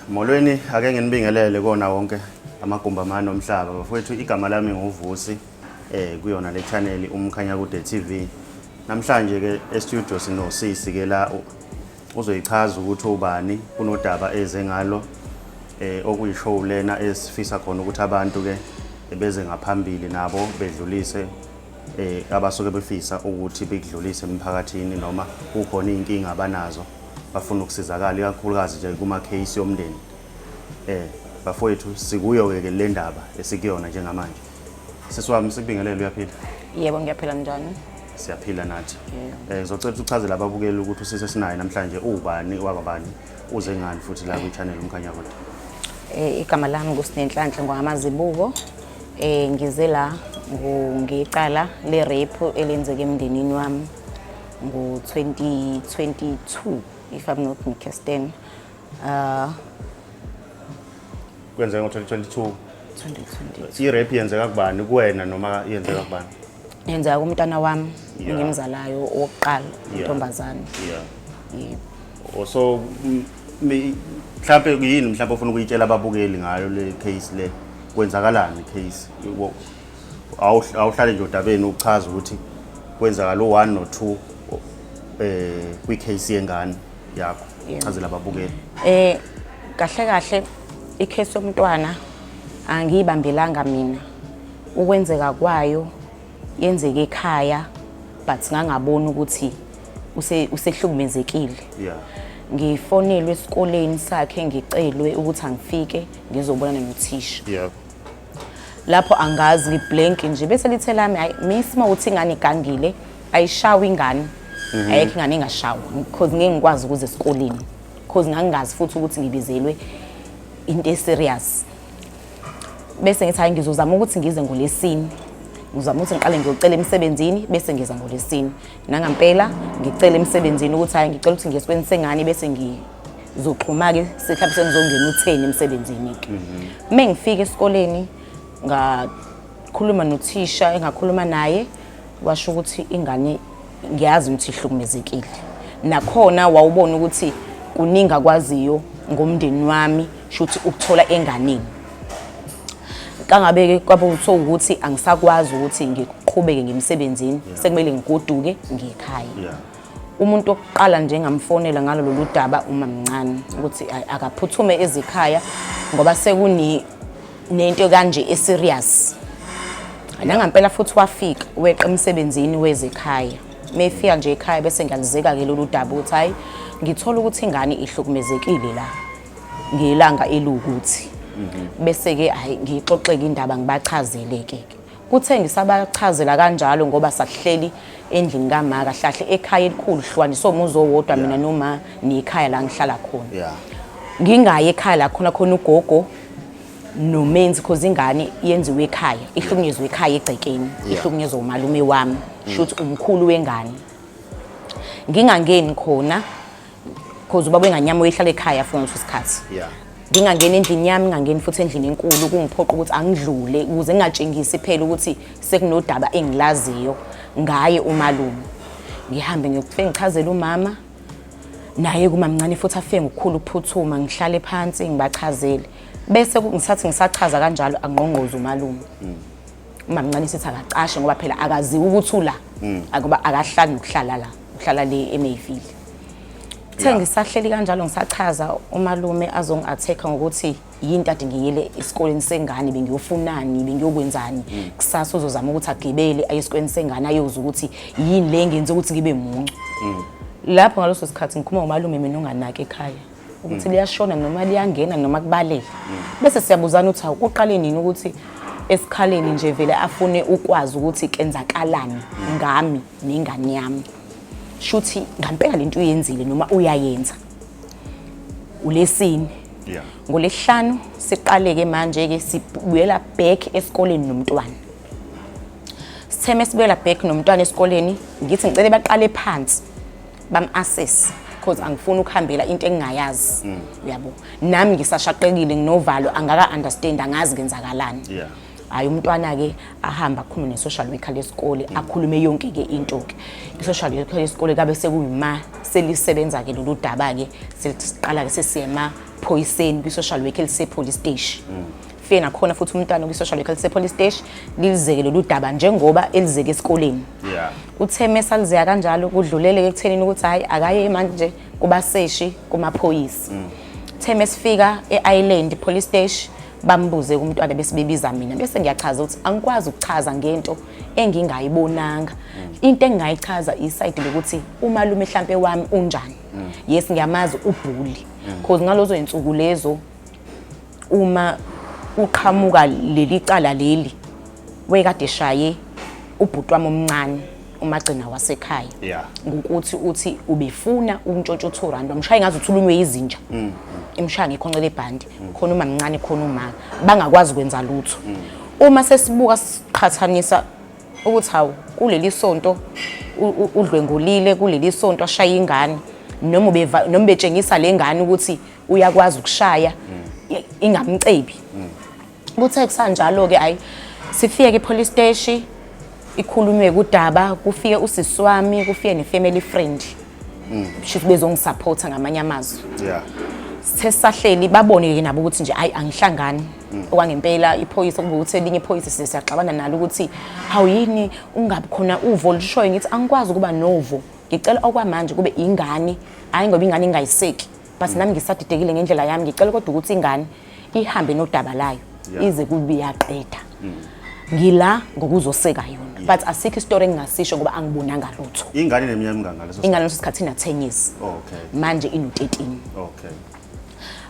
Molweni ake nginibingelele kona wonke amagumba amane omhlaba bafowethu igama lami nguVusi kuyona le channel umkhanya kude TV. Namhlanje ke e-studio sinosisi ke la uzoyichaza ukuthi ubani kunodaba eze ngalo okuyishow lena esifisa khona ukuthi abantu ke beze ngaphambili nabo bedlulise abasuke befisa ukuthi bekudlulise emphakathini noma kukhona inkinga abanazo bafuna ukusizakala ikakhulukazi nje kuma case yomndeni. Bafowethu sikuyo ke le ndaba esikuyona njengamanje. Sisiwami sikubingelele uyaphila? Yebo ngiyaphila njani? Siyaphila nathi. Ngizocela ukuchazela ababukeli ukuthi usise sinaye namhlanje ubani wakabani uze ngani futhi la ku channel umkhanya kodwa. Igama lami nguSinenhlanhla ngwamazibuko. Ngize la ngicala le rape elenzeke emndenini wami ngo-2022 if I'm not mistaken. Kwenzeka ngo-2022. 2022. I-rape yenzeka kubani kuwena noma yenzeka kubani? Yenzeka kumntwana wami ngimzalayo owokuqala intombazane. Yebo. So mhlawumbe yini mhlawumbe ufuna ukuyitshela ababukeli ngayo le case le kwenzakalani case awuhlale nje odabeni uchaza ukuthi kwenzakala u1 no2 kwi case yengane yakho chazela ababukeli. Kahle kahle icase yomntwana angiyibambelanga mina ukwenzeka kwayo yenzeke ekhaya but ngangabona ukuthi usehlukumezekile. Ngifonelwe esikoleni sakhe ngicelwe ukuthi angifike ngizobonana nothisha. Lapho angazi ngiblank nje bese lithe lami hayi miss mawuthi ingane igangile ayishawa ingane ayikho ingane engashawa because ngeke ngikwazi ukuze esikoleni because ngangingazi futhi ukuthi ngibizelwe into serious. Bese ngithi hayi ngizozama ukuthi ngize ngolesini ngizama ukuthi ngiqale ngiyocela emsebenzini bese ngiza ngolesini nangampela ngicela emsebenzini ukuthi hayi ngicela ukuthi ngiyesikweni sengane bese ngizoxhuma ke sekhabe sengizongena u10 emsebenzini ke. Mengifika esikoleni ngakhuluma nothisha engakhuluma naye washo ukuthi ingane ngiyazi ukuthi ihlukumezekile nakhona wawubona ukuthi kuningi akwaziyo ngomndeni wami shuthi ukuthola enganeni kangabe kwabe utho ukuthi angisakwazi ukuthi ngiqhubeke ngemsebenzini sekumele ngigoduke ngikhaya. Umuntu oqala njengamfonela ngalo lolu daba umamncane ukuthi akaphuthume ezikhaya ngoba sekuni nento kanje eserious. Nangampela futhi wafika weqa emsebenzini wezekhaya. Mefika nje ekhaya bese ngiyalizeka ke lolu daba uthi hayi ngithola ukuthi ingane ihlukumezekile la ngelanga elukuthi. Bese ke hayi ngixoxeke indaba ngibachazele ke. Kuthe ngisabachazela kanjalo ngoba sahleli endlini kamaka hlahle ekhaya elikhulu hlwaniswa umuzo owodwa mina noma nekhaya la ngihlala khona. Ngingaye ekhaya la khona ugogo nomenzi because ingane yenziwe ekhaya ihlukunyezwe ekhaya egcekeni ihlukunyezwe umalume wami shothi umkhulu wengane. Ngingangeni khona because ubaba wenganyama uyihlala ekhaya for ngaleso sikhathi. Ngingangena endlini yami ngingangeni futhi endlini enkulu kungiphoqa ukuthi angidlule ukuze ngingatshengisi phela ukuthi sekunodaba engilaziyo ngaye umalume. Ngihambe ngiyofika ngichazela umama naye kumamncane futhi afike ngokukhulu ukuphuthuma ngihlale phansi ngibachazele bese ngisathi ngisachaza kanjalo angqonqoza umalume. Umamncane sithi akacashe ngoba phela akaziwa ukuthi ula akuba akahlali nokuhlala la uhlala le eMayfield. Ngisahleli kanjalo ngisachaza umalume azongi-attack ngokuthi yinto ade ngiyele esikoleni sengane bengiyofunani bengiyokwenzani kusasa uzozama ukuthi agibele aye esikoleni sengane ayoza ukuthi yini le ngenze ukuthi ngibe muncu. Lapho ngaloso sikhathi ngikhuluma umalume mina onganaki ekhaya ukuthi liyashona noma liyangena noma kubalela. Bese siyabuzana ukuthi awuqale nini ukuthi esikhaleni nje vele afune ukwazi ukuthi kenzakalani ngami nengane yami. Shuthi ngampela lento uyenzile noma uyayenza ulesini. Ngolesihlanu siqaleke manje ke sibuyela back esikoleni nomntwana. Sitheme sibuyela back nomntwana esikoleni ngithi ngicela baqale phansi bam-assess because angifuni ukuhambela into engingayazi. Uyabo nami ngisashaqekile nginovalo angaka understand angazi kenzakalani. hayi umntwana ke ahamba akhulume ne-social worker lesikole akhulume yonke ke into ke i-social worker lesikole kabe sekuyima selisebenza ke lolu daba ke seliqala ke sesiyema phoyiseni kwi-social worker lise-police station fike nakhona futhi umntwana kwi-social worker lise-police station lilizeke lolu daba njengoba elizeke esikoleni uthe mesalizeka kanjalo kudlulele ke ekuthenini ukuthi hayi akaye manje kubaseshi kumaphoyisa Theme sifika e-Island police station bambuze umntwana bese bebiza mina bese ngiyachaza ukuthi angikwazi ukuchaza ngento engingayibonanga into engingayichaza iside lokuthi umalume mhlambe wami unjani yes ngiyamazi ubhuli because ngalozo insuku lezo uma uqhamuka leli cala leli wekade shaye ubhuti wami omncane umagcina wasekhaya ngokuthi uthi ubefuna untshontsho 2 rand umshaye ngazi uthulunywe izinja imshaya ngikhonqele ebhandi khona uma mncane khona uma bangakwazi ukwenza lutho uma sesibuka siqhathanisa ukuthi hawu kuleli sonto udlwengulile kuleli sonto ashaya ingane noma betshengisa lengane ukuthi uyakwazi ukushaya ingamcebi kuthe kusanjalo ke ayi sifike epolice station ikhulunywe kudaba kufike usisi wami kufike ne-family friend shithi bezongisupporta ngamanye amazwi sithe sahleli babone ke nabo ukuthi nje ayi angihlangani okwangempela iphoyisa kube ukuthi elinye iphoyisa siyaxabana nalo ukuthi hawu yini ungabi khona uvo lishoyo ngithi angikwazi ukuba novo ngicela okwamanje kube ingane hayi ngoba ingane ingayiseki but nami ngisadidekile ngendlela yami ngicela kodwa ukuthi ingane ihambe nodaba layo ize kube yaqeda ngila ngokuzoseka yona but asikho istory engingasisho ngoba angibonanga lutho ingane neminyaka emingaka ngaleso ingane lesikhathi ina 10 years manje ino 13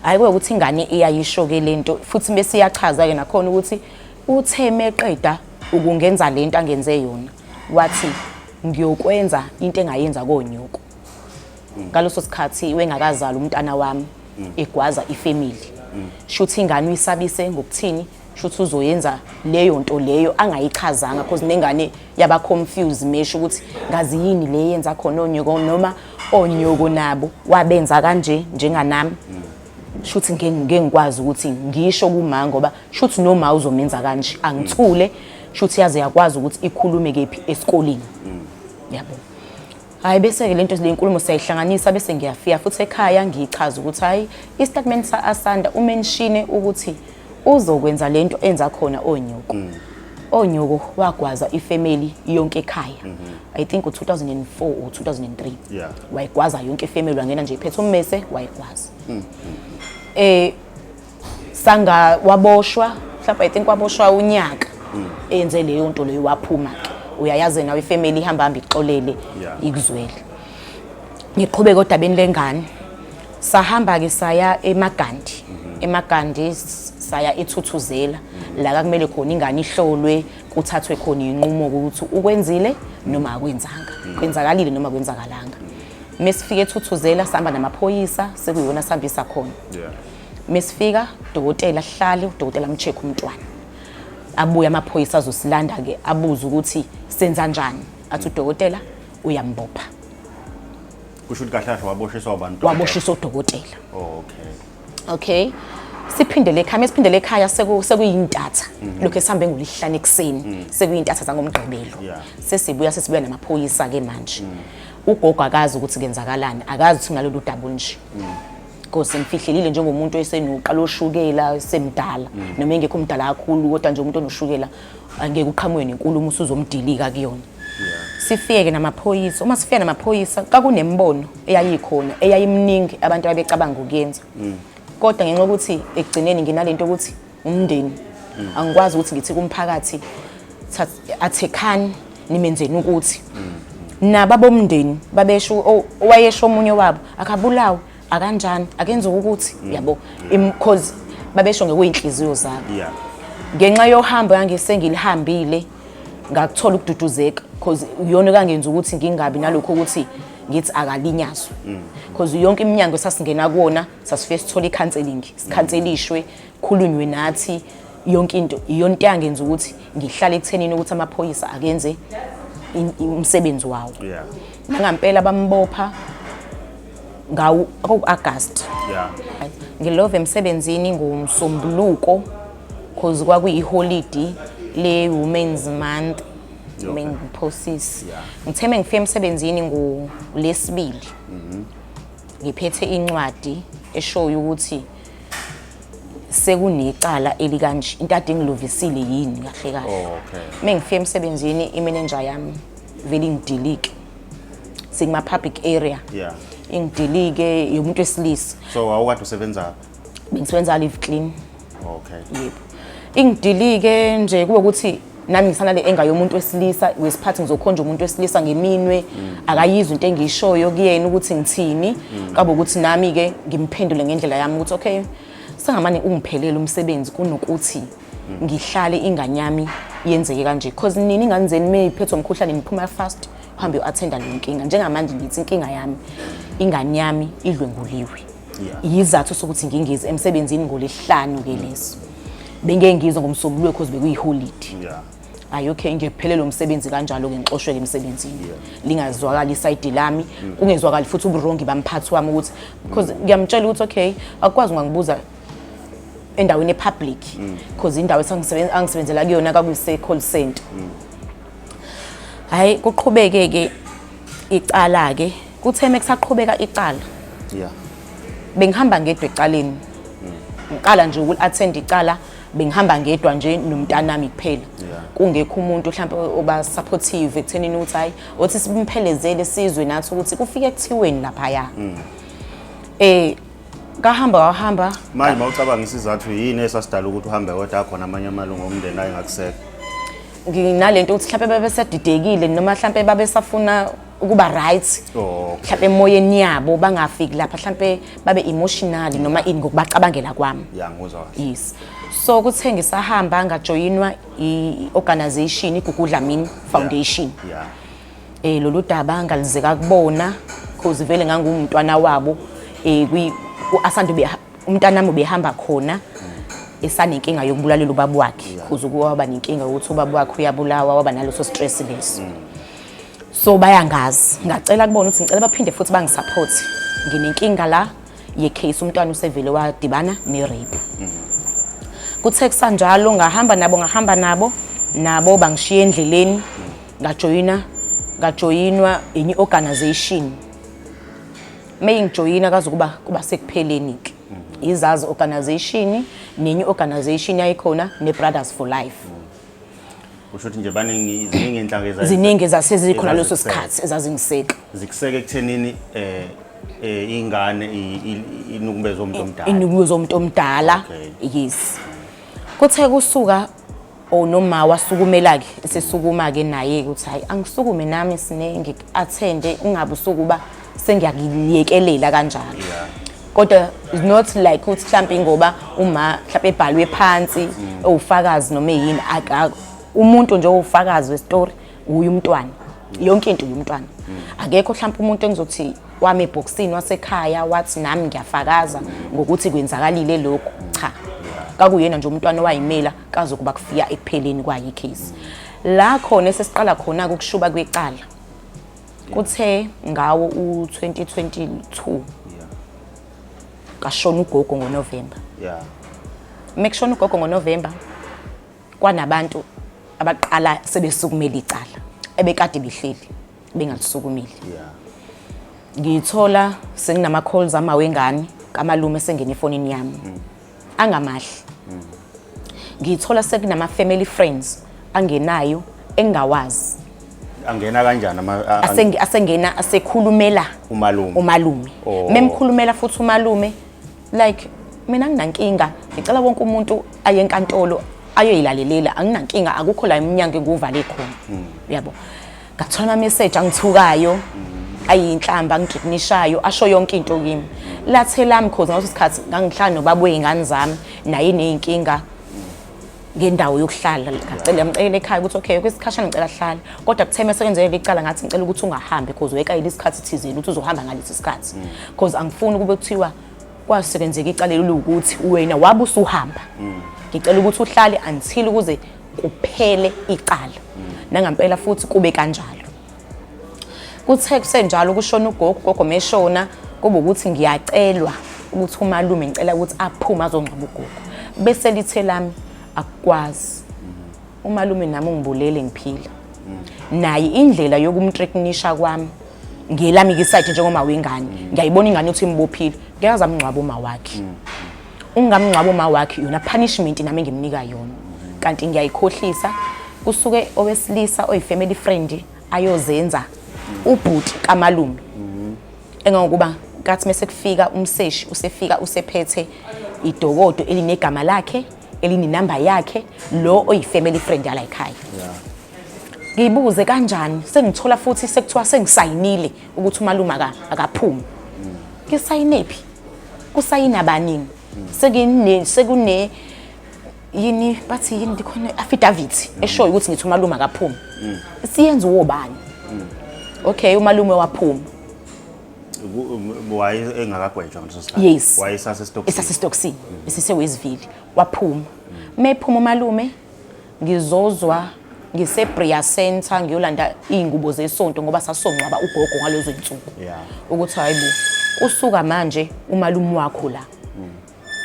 hayi ukuthi ingane iyayisho ke lento futhi bese iyachaza ke nakhona ukuthi utheme eqeda ukungenza lento angenze yona wathi ngiyokwenza into engayenza konyoko ngaloso sikhathi wengakazala umntana wami egwaza ifamily shuthi ingane uyisabise ngokuthini shuthi uzoyenza leyo nto leyo angayichazanga because nengane yaba confused mesho ukuthi ngazi yini le yenza khona onyoko noma onyoko nabo wabenza kanje njenganami shuthi ngengikwazi ukuthi ngisho kuma ngoba shuthi noma uzomenza kanje angithule shuthi yaze yakwazi ukuthi ikhulume kephi esikoleni yabo hayi bese ke lento lenkulumo sayihlanganisa bese ngiyafika futhi ekhaya ngichaza ukuthi hayi istatement sa-Asanda umenshine ukuthi uzokwenza lento enza khona onyoko onyoko wagwaza ifamily yonke ekhaya I think u2004 or 2003 wayigwaza yonke ifamily wangena nje iphethe ummese wayigwaza sanga waboshwa mhlawumbe I think waboshwa unyaka enze leyo nto leyo waphuma ke uyayazi nawe ifamily ihamba ixolele ikuzwele ngiqhubeka odabeni lengane sahamba ke saya eMagandi saya eThuthuzela la kumele khona ingane ihlolwe kuthathwe khona inqumo ukuthi ukwenzile noma akwenzanga kwenzakalile noma kwenzakalanga mesifike eThuthuzela sihamba namaphoyisa sekuyona sihambisa khona mesifika dokotela hlali udokotela amcheck umntwana abuya amaphoyisa azosilanda ke abuza ukuthi senza kanjani athi udokotela uyambopha kusho ukuthi kahle waboshiswa abantu waboshiswa udokotela okay siphindele ekhaya sekuyintatha lokho esihambe ngolihlane ekseni sekuyintatha zangomgqibelo sesibuya namaphoyisa ke manje ugogo akazi ukuthi kenzakalani akazi ukuthi ngalolu dabo nje because imfihlelile njengomuntu esenuqala oshukela semdala noma engekho umdala kakhulu kodwa nje umuntu onoshukela angeke uqhamuke nenkulumo usuzomdilika kuyona sifike namaphoyisa uma sifika namaphoyisa kakunembono eyayikhona eyayimningi abantu ababecabanga ukuyenza kodwa ngenxa ukuthi ekugcineni nginalento ukuthi umndeni angikwazi ukuthi ngithi kumphakathi athekhani nimenzeni ukuthi naba bomndeni babesho owayesho omunye wabo akabulawe akanjani akenza ukuthi yabo because babesho ngekuyinhliziyo zabo ngenxa yohambo yangesengilihambile ngakuthola ukududuzeka because uyona kangenza ukuthi ngingabi nalokho ukuthi ngithi akalinyazwe because yonke iminyango sasingena kuona sasifike sithola icounseling sikhanselishwe khulunywe nathi yonke into iyona into yangenza ukuthi ngihlale ekuthenini ukuthi amaphoyisa akenze umsebenzi wawo nangampela bambopha ngawo August ngilove emsebenzini ngomsombuluko cause kwakuyi-holiday le-Women's Month. Okay. Mengiphosisi. Yeah. Ngithe ngifike emsebenzini ngoLesibili. Ngiphethe incwadi eshoyo ukuthi sekunecala elikanje. Into ade ngilovisile yini kahle kahle. Okay. Mengifike emsebenzini imanager yami vele ingidilike. Sikuma public area. Yeah. Ingidilike yomuntu wesilisa. So awukade usebenza? Bengisebenza live clean. Okay. Yebo. Ingidilike nje kuba ukuthi nami ngisanale enga yomuntu wesilisa wesiphathi ngizokhonja umuntu wesilisa ngeminwe akayizwa into engishoyo kuyena ukuthi ngithini kabe ukuthi nami ke ngimphendule ngendlela yami ukuthi okay sengamane ungiphelele umsebenzi kunokuthi ngihlale inganyami yenzeke kanje because nini inganizeni meyiphethwe umkhuhlane niphuma fast uhambe uattenda le nkinga njengamanje ngithi inkinga yami inganyami idlwenguliwe yizathu sokuthi ngingezi emsebenzini ngolesihlanu ke leso bengeke ngizwe ngomsombuluko because bekuyiholiday. Yeah. Ayi okay ngiyephelele umsebenzi kanjalo ke ngixoshwe ke emsebenzini lingazwakala iside lami kungezwakala futhi uburongi bamphathi wami ukuthi because ngiyamtshela ukuthi okay akwazi ungangibuza endaweni epublic because indawo angisebenzela kuyona kakuse call center. Hayi kuqhubeke ke icala ke kutheme kusaqhubeka icala. Yeah. Bengihamba ngedwa ecaleni. Ngiqala nje uku-attend icala bengihamba ngedwa nje nomntanami kuphela. Kungekho umuntu mhlawumbe oba supportive ekuthenini ukuthi hayi othi simphelezele sizwe nathi ukuthi kufike kuthiweni lapha ya. Kahamba manje mawucabanga isizathu yini esasidala ukuthi uhambe kodwa khona amanye amalungu omndeni ayengakuseka? Nginalento ukuthi mhlawumbe babesadidekile noma mhlawumbe babesafuna ukuba right. Mhlawumbe emoyeni yabo bangafiki lapha mhlawumbe babe emotional noma ini ngokubacabangela kwami. Yeah, ngizwa. Yes. So kuthe ngisahamba ngajoyinwa i-organization iGugudla Mini Foundation. Yeah. Lolu daba ngalizeka kubona because vele ngangumntwana wabo asande umntanami ubehamba khona esanenkinga yokubulalela ubaba wakhe because ukuba nenkinga ukuthi ubaba wakhe uyabulawa waba naloso stress leso. So bayangazi ngacela kubona ukuthi ngicela baphinde futhi bangisupport nginenkinga la ye case umntwana usevele wadibana ne rape. Kuthe kusanjalo ngahamba nabo bangishiya endleleni ngajoyinwa enye organization. Ngijoyina kaze kuba sekupheleni ke. Izazi organization nenye organization yayikhona ne-Brothers for Life. Kusho ukuthi nje ziningi inhlanga ziningi zasezikhona leso sikhathi ezazingiseka. Zikuseka ekuthenini ingane inukubezo umuntu omdala. Inukubezo umuntu omdala. Yes. Kuthe kusuka noma wasukumela ke esesukuma ke naye ukuthi hayi angisukume nami sinenge attende ungabe usukuba sengiyakuyekelela kanjalo. Kodwa is not like ukuthi mhlawumbe ngoba uma mhlawumbe ebhalwe phansi ufakazi noma yini umuntu nje ufakazi westory uyu umntwana yonke into uyumntwana. Akekho mhlawumbe umuntu engizothi wami eboxini wasekhaya wathi nami ngiyafakaza ngokuthi kwenzakalile lokho cha. Kakuyena nje umntwana wayimela kaze kuba kufika ekupheleni kwayi case. La khona sesiqala khona ukushuba kwecala. Kuthe ngawo u2022 kashona ugogo ngoNovember. Yeah. Mekushona ugogo ngoNovember kwanabantu abaqala sebesukumela icala ebekade behleli bengalisukumile. Yeah. Ngithola senginama calls amawengane kamalume sengena efonini yami. Angamahle. Ngithola sekunama family friends angenayo engawazi. Angena kanjani asengena asekhulumela umalume. Memkhulumela futhi umalume like mina nginankinga ngicela wonke umuntu aye enkantolo ayoyilalelela anginankinga akukho la eminyango nguvale khona. Yabo. Ngathola ama message angithukayo ayinhlamba angigqinishayo asho yonke into kimi. Lathe lami cause ngaso isikhathi ngangihlala nobaba wezingane zami naye nenkinga ngendawo yokuhlala ngicela ngicela ekhaya ukuthi okay kwesikhashana ngicela hlala kodwa kutheme sekwenzeke icala ngathi ngicela ukuthi ungahambi cause wekayile isikhathi thizeni ukuthi uzohamba ngalesi sikhathi cause angifuni kube kuthiwa kwasekwenzeka icala lokuthi wena wabe usuhamba. Ngicela ukuthi uhlale until ukuze kuphele icala nangampela futhi kube kanjalo. Kuthe kusenjalo kushona ugogo meshona kube ukuthi ngiyacelwa ukuthi umalume ngicela ukuthi aphume azongcaba ugogo bese lithe lami akukwazi. Umalume nami ungibulele ngiphila. Naye indlela yokumtrekinisha kwami ngelami ngisayithe njengoma wengane. Ngiyayibona ingane ukuthi imbophile. Ngiyaza amngcwabo uma wakhe. Ungamngcwabo uma wakhe yona punishment nami ngimnika yona. Kanti ngiyayikhohlisa kusuke owesilisa oyifamily friend ayozenza ubhuti kamalume. Engokuba kathi mase kufika umseshi usefika usephethe idokodo elinegama lakhe elinenamba yakhe lo oyifamily friend yala ekhaya. Ngiyibuze kanjani sengithola futhi sekuthiwa sengisayinile ukuthi umalume akaphumi. Ngisayinephi? Kusayina abaningi. Sekune yini bathi yini dikhona affidavit eshoyo ukuthi ngithi umalume akaphumi. Siyenza wobani? Okay, umalume waphuma. Waye engakagwetshwa ngaleso sikhathi. Yes. Waye sasestokisini. Esasestokisini. Esisewesivili. Waphuma. Mephuma umalume ngizozwa ngise-Bria Center ngiyolanda ingubo zesonto ngoba sasongcwaba ugogo ngalezo zinsuku. Ukuthi hayibo usuka manje umalume wakho la.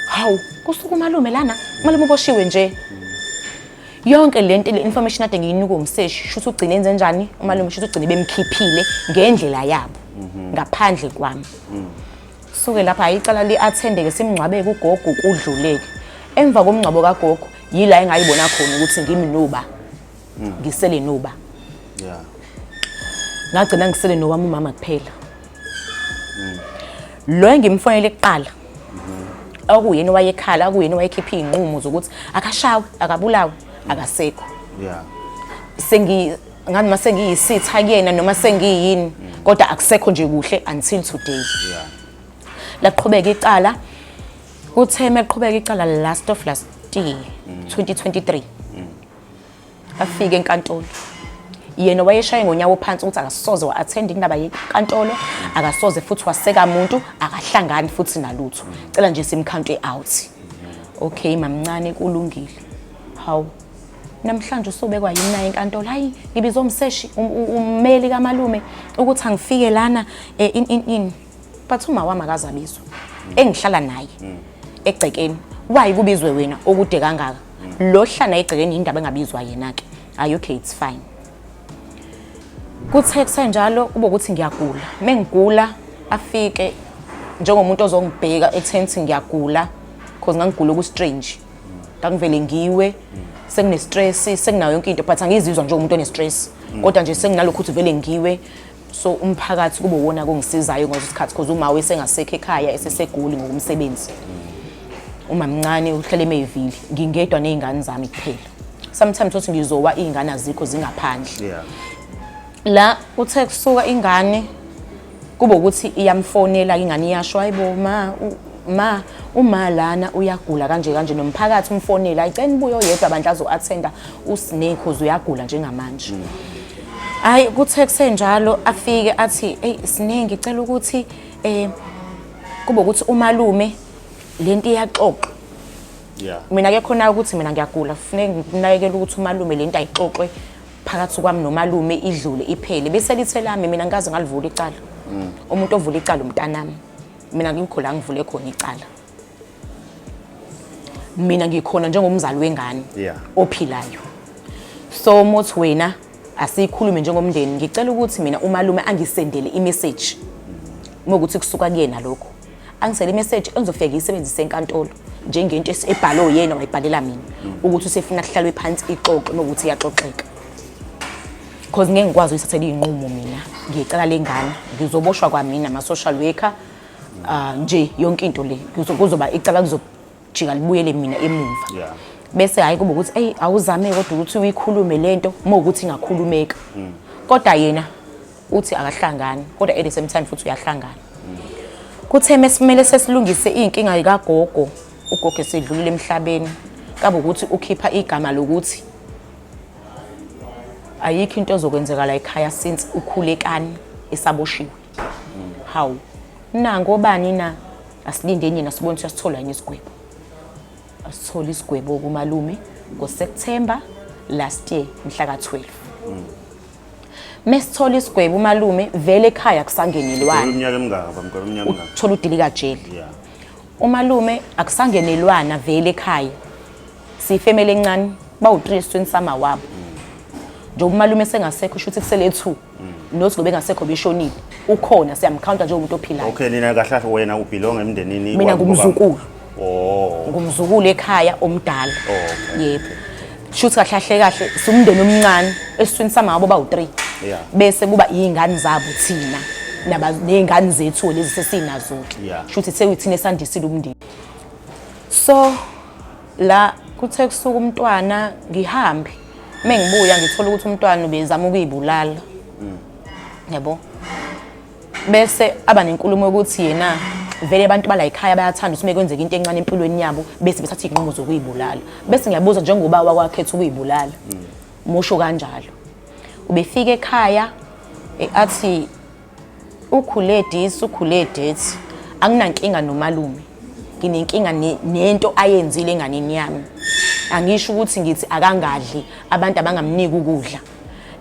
Hawu, kusuka umalume lana, umalume uboshiwe nje. Yonke lento le information ade ngiyinika umseshi, shuthi ugcine enze njani? Umalume shuthi ugcine bemkhiphile ngendlela yabo. Ngaphandle kwami. Suke lapha ayicala li-attendeke simngcwabeke ugogo kudluleke. Emva komngcwabo kagogo yila engayibona khona ukuthi ngimi noba. Ngisele noba. Ngagcina ngisele nowami umama kuphela. Lo engimfonele kuqala. Akuyena wayekhala, akuyena wayekhipha inqumo zokuthi akashawe, akabulawe, akasekho. Ngani mase ngiyisitha kuyena noma sengiyini kodwa akusekho nje kuhle until today. Laqhubeka icala utheme eqhubeka icala last year 2023. Afike enkantolo. Yena wayeshaye ngonyawo phansi ukuthi akasoze wa-attend indaba yenkantolo, akasoze futhi waseka umuntu, akahlangani futhi nalutho. Cela nje simkhante out. Okay, mamncane kulungile. Hawu. Namhlanje usobekwa yini na enkantolo? Hayi, ngibizwa umseshi ummeli kamalume ukuthi angifike lana but uma wami akazabizwa. Engihlala naye egcekeni. Why kubizwe wena okude kangaka? Lo hlana egcekeni indaba engabizwa yena ke. Ayi okay, it's fine. Kuthe kusenjalo ube ukuthi ngiyagula. Mengigula afike njengomuntu ozongibheka ethenthi ngiyagula because ngangigula ku strange. Ngangivele ngiwe sengine stress, senginayo yonke into but angizizwa nje umuntu one stress. Kodwa nje senginalokho ukuthi vele ngiwe so umphakathi kube wona kongisizayo ngoba isikhathi because uma wesengasekho ekhaya eseseguli ngokumsebenzi. Uma mncane uhlele emevili ngingedwa nezingane zami kuphela. Sometimes uthi ngizowa izingane azikho zingaphandle. La uthe kusuka ingane kube ukuthi iyamfonela ingane iyasho hayibo uma lana uyagula kanje nomphakathi umfonela ayicela ubuye oyedwa abantu azo-attenda usine cause uyagula njengamanje. Hayi kuthe kusenjalo afike athi hey Sine ngicela ukuthi kube ukuthi umalume lento iyaxoxa. Mina ke khona ukuthi mina ngiyagula kufanele nginakekele ukuthi umalume lento ayixoxe phakathi kwami nomalume idlule iphele bese lithe lami mina ngaze ngalivula icala. Umuntu ovula icala umntanami. Mina ngikho la ngivule khona icala. Mina ngikhona njengomzali wengane ophilayo. So mothi wena asikhulume njengomndeni ngicela ukuthi mina umalume angisendele imessage. Ngokuthi kusuka kuyena lokho. Angisele imessage engizofika ngiyisebenzise enkantolo njengento ebhalo yena wayibhalela mina ukuthi usefuna kuhlalwe phansi ixoxo nokuthi iyaxoxeka. Because ngeke ngikwazi ukuthathela inqumo mina ngiyicala lengane ngizoboshwa kwamina ama social worker nje yonke into le kuzoba icala kuzojika libuyele mina emuva. Bese hayi kuba ukuthi hey awuzame kodwa ukuthi uyikhulume lento uma ukuthi ingakhulumeka. Kodwa yena uthi akahlangani kodwa at the same time futhi uyahlangana. Kuthe mesimele sesilungise inkinga likagogo ugogo esedlulile emhlabeni kabe ukuthi ukhipha igama lokuthi ayikho into ezokwenzeka la ekhaya since ukhulekani esaboshiwe. Hawu nango bani na asilindeni yena sibone ukuthi sithola yini isigwebo. Asithola isigwebo kumalume ngoSeptember last year mhla ka12. Mesithola isigwebo umalume vele ekhaya kusangenelwana. Iminyaka emingaka bamkhola iminyaka emingaka. Uthola udili kajele. Umalume akusangenelwana vele ekhaya. sifemele encane bawu3 esithweni sama wabo nje umalume sengasekho shuthi kusele 2 nothi ngobe ngasekho beshonile ukhona siyamcounta nje umuntu ophilayo. Okay, nina kahle wena ubelong emndenini mina ngumzukulu. Oh, ngumzukulu ekhaya omdala. Yebo. Shuthi kahle sumndeni omncane esithweni sama wabo bawu3. Yeah. Bese kuba izingane zabo thina nezingane zethu lezi sesinazo. Shuthi sewuthina esandisile umndeni. So la kuthe kusuka umntwana ngihambe mengibuya ngithola ukuthi umntwana ubezama ukuyibulala. Yebo. Bese aba nenkulumo ukuthi yena vele abantu bala ekhaya bayathanda ukuthi mekwenzeka into encane empilweni yabo bese bethatha izinqumo zokuyibulala. Bese ngiyabuza njengoba wakwakhetha ukuyibulala. Musho kanjalo. Ubefika ekhaya athi ukhule dethi anginankinga nomalume. Nginenkinga nento ayenzile enganeni yami. Angisho ukuthi ngithi akangadli abantu abangamniki ukudla.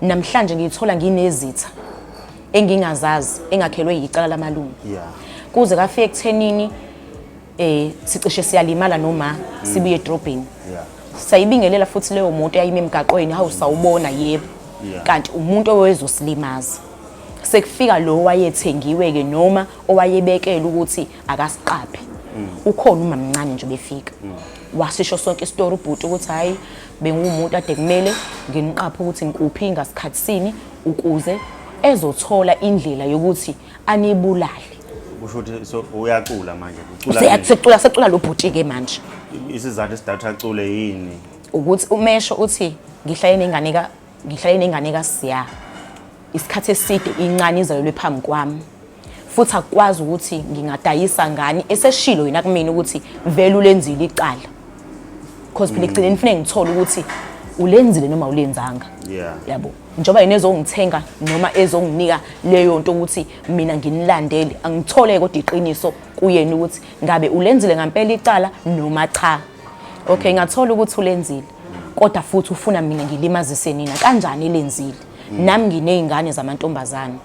Namhlanje ngithola nginezitha engingazazi engakhelwe yicala lamalume. Kuze kafike ekuthenini sicishe siyalimala noma sibuye edrobheni. Sayibingelela futhi leyo moto yayime emgaqweni hawu sawubona yebo. Kanti umuntu owezosilimaza. Sekufika lo wayethengiwe ke noma owayebekela ukuthi akasiqaphe. Ukhona umamncane nje befika. Wasisho sonke istory ubhuti ukuthi hayi bengumuntu ade kumele nginiqaphe ukuthi ngikuphi ngasikhathisini ukuze ezothola indlela yokuthi anibulale. Kusho ukuthi so uyacula manje secula lo bhuti ke manje. Isizathu esidatha acule yini? Ukuthi umesho uthi ngihlale nengane kaSiya. Isikhathi eside incane izalelwe phambi kwami. Futhi akwazi ukuthi ngingadayisa ngani eseshilo yena kumina ukuthi vele ulenzile icala. Because phela egcineni kufanele ngithola ukuthi ulenzile noma ulenzanga. Yabo. Njoba yena ezongithenga noma ezonginika leyo nto ukuthi mina nginilandele angithole kodwa iqiniso kuyena ukuthi ngabe ulenzile ngempela icala noma cha. Okay, ngathola ukuthi ulenzile. Kodwa futhi ufuna mina ngilimazise nina kanjani lenzile. Nami nginezingane zamantombazane.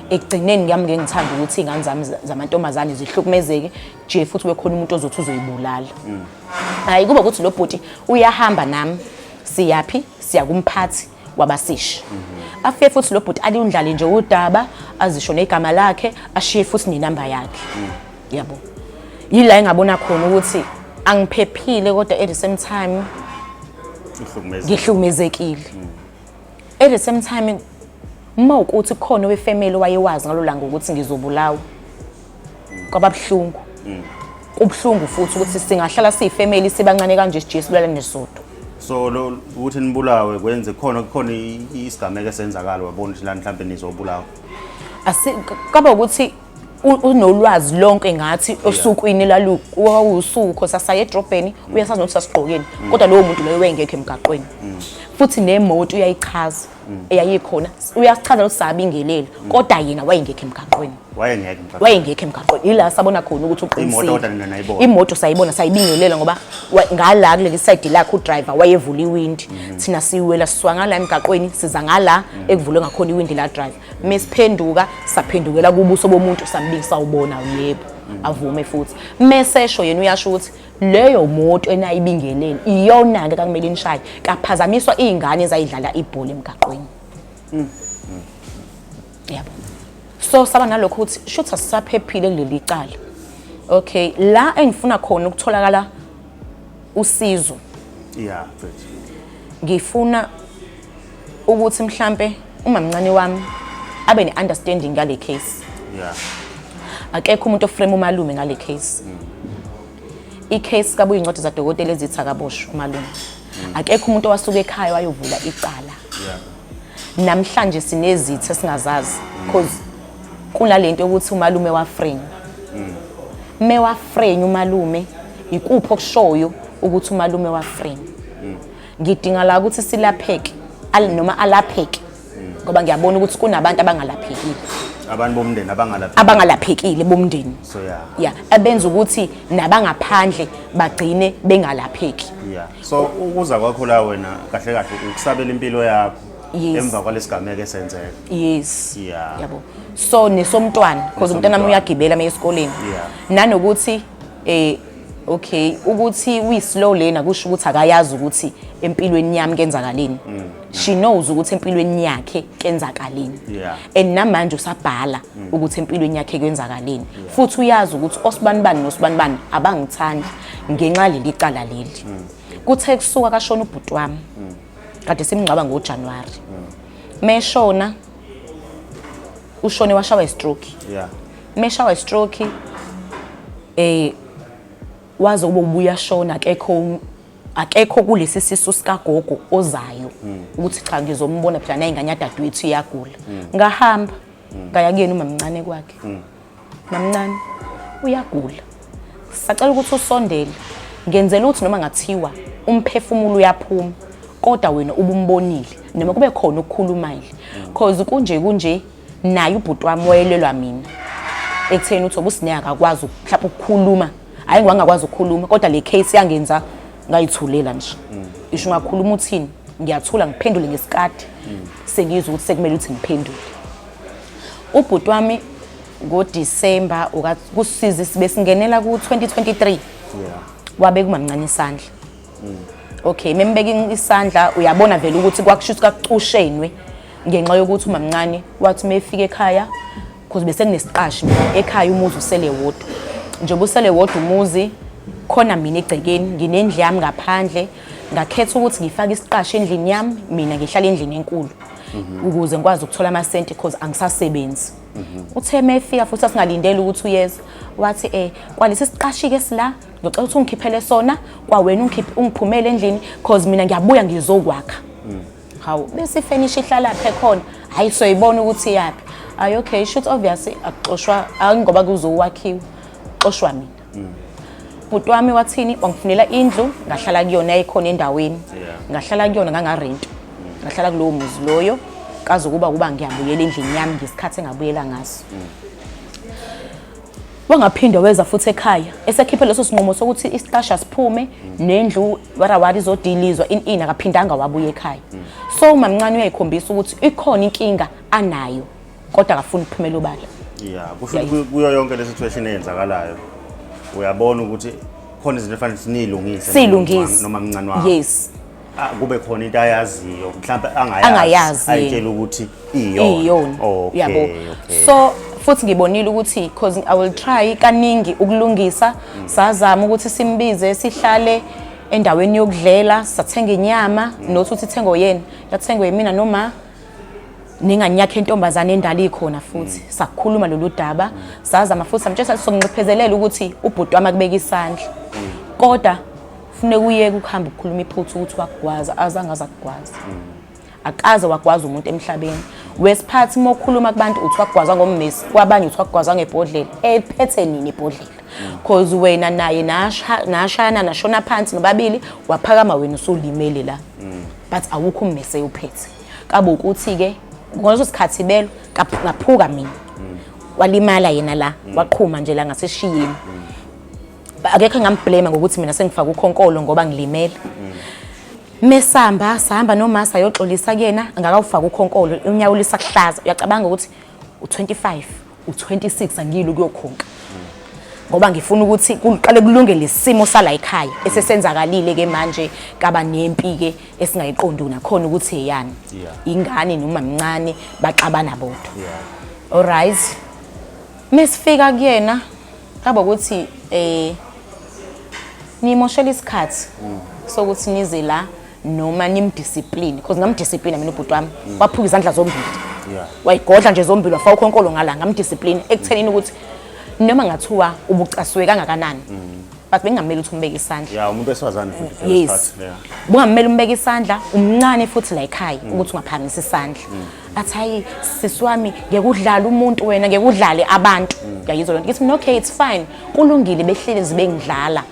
Ekugcineni ngiyami ngithanda ukuthi izingane zami zamantombazane zihlukumezeke nje futhi bekhona umuntu ozothi uzoyibulala. Hayi kuba ukuthi lo bhuti uyahamba nami siyapi siya kumphathi wabasishi. Afike futhi lo bhuti ali undlale nje udaba azisho negama lakhe ashiye futhi nenamba yakhe. Yabo. Yila engabona khona ukuthi angiphephile kodwa at the same time ngihlukumezekile. At the same time mawukuthi khona wefamily wayewazi ngalolanga ukuthi ngizobulawa kwababhlungu. Kubhlungu futhi ukuthi singahlala siyifamily sibancane kanje sijesu bulala nesodwa. So lo ukuthi nibulawe kwenze khona isigameko esenzakala wabona ukuthi la mhlambe nizobulawa. Kaba ukuthi unolwazi lonke ngathi osukwini laluku sasaya edrobheni uyasazi ukuthi sasigqokeni kodwa lowo muntu loyo wengekho emgaqweni. Futhi nemoto uyayichaza eyayikhona uyasichaza ukuthi sabingelela kodwa yena wayengekho emgaqweni. Wayengekho emgaqweni ila sabona khona ukuthi uqinisile. Imoto sayibona sayibingelela ngoba ngala kuleli side lakhe udriver wayevula iwindi. Thina siwela siswangala emgaqweni siza ngala ekuvulwe ngakhona iwindi la driver. Mesiphenduka saphendukela kubuso bomuntu sambikisa ubona yebo avume futhi. Mesesho yena uyasho ukuthi leyo moto enayibingeleni iyona ke kumele inishaye kaphazamiswa izingane ezayidlala ibhola emgaqweni. Yabo. So saba nalokho ukuthi shothi asisaphephile kuleli cala. Okay, la engifuna khona ukutholakala usizo. Ngifuna ukuthi mhlambe umamncane wami abe ne-understanding ngale case. Akekho umuntu oframe umalume ngale case. I-case kabuye incwadi zadokotela ezithi akaboshwe umalume. Akekho umuntu owasuka ekhaya wayovula icala. Namhlanje sinezitha singazazi because kunalento ukuthi umalume waframe. Mewaframe umalume ikuphi okushoyo ukuthi umalume waframe. Ngidinga la ukuthi silapheke noma alapheke ngoba ngiyabona ukuthi kunabantu abangalaphekile. Abantu bomndeni abangalaphekile bomndeni. So abenza ukuthi nabangaphandle bagcine bengalapheki. So ukuza kwakho la wena kahle kahle ukusabela impilo yakho emva kwalesigameko esenzeka. Yes. Yabo. So nesomntwana because umntwana nami uyagibela esikoleni. Nanokuthi okay ukuthi uyi-slow learner kusho ukuthi akayazi ukuthi empilweni yami kenzakaleni. She knows ukuthi empilweni yakhe kenzakaleni. And namanje usabhala ukuthi empilweni yakhe kwenzakaleni. Futhi uyazi ukuthi osibanibani nosibanibani abangithandi ngenxa leli cala leli. Kuthe kusuka kashona ubhuti wami. Kade simngcwaba ngoJanuary. Meshona ushone washawa i-stroke. Meshawa i-stroke waze kube ubuya shona akekho kulesi sisu sikagogo ozayo ukuthi cha ngizombona phela naye ingane yadadewethu iyagula. Ngahamba ngaya kuyena umamncane kwakhe. Mamncane uyagula. Sacela ukuthi usondele. Ngenzela ukuthi noma ngathiwa umphefumulo uyaphuma kodwa wena ubumbonile noma kube khona ukukhulumaile. Cause kunje naye ubhuti wami wayelelwa mina. Ekutheni uthi obusineke akakwazi mhlawumbe ukukhuluma. Hayi ngwangakwazi ukukhuluma kodwa le case yangenza ngayithulela nje. Isho ngakhuluma uthini ngiyathula ngiphendule ngesikade sengizwe ukuthi sekumele ukuthi ngiphendule. Ubhuti wami ngoDisemba kusiza sibe singenela ku2023 wabe kumamncane isandla. Okay membeka isandla uyabona vele ukuthi kwakushuthi kacushенwe ngenxa yokuthi umamncane wathi mefika ekhaya kuze bese kunesiqashi ekhaya umuzi usele wodwa. Njengoba usele wodwa umuzi khona mina egcekeni nginendlu yami ngaphandle ngakhetha ukuthi ngifake isiqashi endlini yami mina ngihlala endlini enkulu ukuze ngikwazi ukuthola amasenti because angisasebenzi. Uthe mefika futhi asingalindele ukuthi uyeza wathi kwalesi siqashi ke sila ngicela ukuthi ungikhiphele sona kwawena ungiphumele endlini because mina ngiyabuya ngizokwakha. Hawu bese finish ihlala lapha khona hayi soyibona ukuthi yapi. Ayi okay shoot obviously akuxoshwa ngoba kuzowakhiwa xoshwa mina. Ubhuti wami wathini wangifunela indlu ngahlala kuyona ekhona endaweni. Ngahlala kuyona ngangarent. Ngahlala kulowo muzi loyo kaze kuba ngiyabuyela endlini yami ngesikhathi engabuyela ngaso. Wangaphinda weza futhi ekhaya esekhiphe leso sinqumo sokuthi isiqasha siphume nendlu warawari izodilizwa in akaphindanga wabuye ekhaya. So umamncane uyayikhombisa ukuthi ikhona inkinga anayo kodwa akafuni ukuphumela obala. Kusho kuyo yonke le situation eyenzakalayo uyabona ukuthi khona izinto efanele sinilungise noma mncane wakho. Yes. Kube khona into ayaziyo mhlawumbe angayazi ayitshela ukuthi iyona. Yabo. So futhi ngibonile ukuthi because I will try kaningi ukulungisa sazama ukuthi simbize sihlale endaweni yokudlela sathenga inyama nothi uthi ithengo yena yathengwe yimina noma ninganyakhe intombazane endala ikhona futhi sakhuluma lolu daba sazama futhi samtshela sokunqiphezelela ukuthi ubhuti wami akubeka isandla kodwa kufuneka uyeke ukuhamba ukukhuluma iphuthu ukuthi wakugwaza azangaza ukugwaza. Akaze wakwazi umuntu emhlabeni. Wesiphathi mokhuluma kubantu uthi wakugwaza ngommesi kwabanye uthi wakugwaza ngebhodlela ephethe nini ibhodlela because wena naye nashana nashona phansi nobabili waphakama wena usulimele la but awukho ummese uphethe kabe ukuthi ke ngoleso sikhathi belo ngaphuka mina walimala yena la waqhuma nje la ngaseshiyini. Akekho ngamblame ngokuthi mina sengifaka ukhonkolo ngoba ngilimele. Mesamba sahamba nomasa ayoxolisa kuyena angakawufaka ukhonkolo unyawo lisakuhlaza uyacabanga ukuthi u25 u26 angilo kuyokhonka ngoba ngifuna ukuthi kuqale kulunge lesimo sala ekhaya esesenzakalile ke manje kaba nempi ke esingayiqondi nakhona ukuthi eyani ingane noma mncane baxabana bodwa. Alright mesifika kuyena kaba ukuthi nimoshela isikhathi sokuthi nize la noma nimdiscipline because ngamdiscipline mina ubhuti wami waphuka izandla zombili. Wayigodla nje zombili wafaka ukhonkolo ngala ngamdiscipline ekuthenini ukuthi noma ngathiwa ubucasuwe kangakanani but bengameli ukuthi umbeke isandla. Umuntu eswazana futhi yes. Bungameli umbeke isandla umncane futhi la ekhaya ukuthi ungaphamisa isandla. Athi hayi sisiwami ngekudlala umuntu wena ngekudlale abantu. Yayizwa lonto ngithi okay it's fine kulungile behlele zibe ngidlala.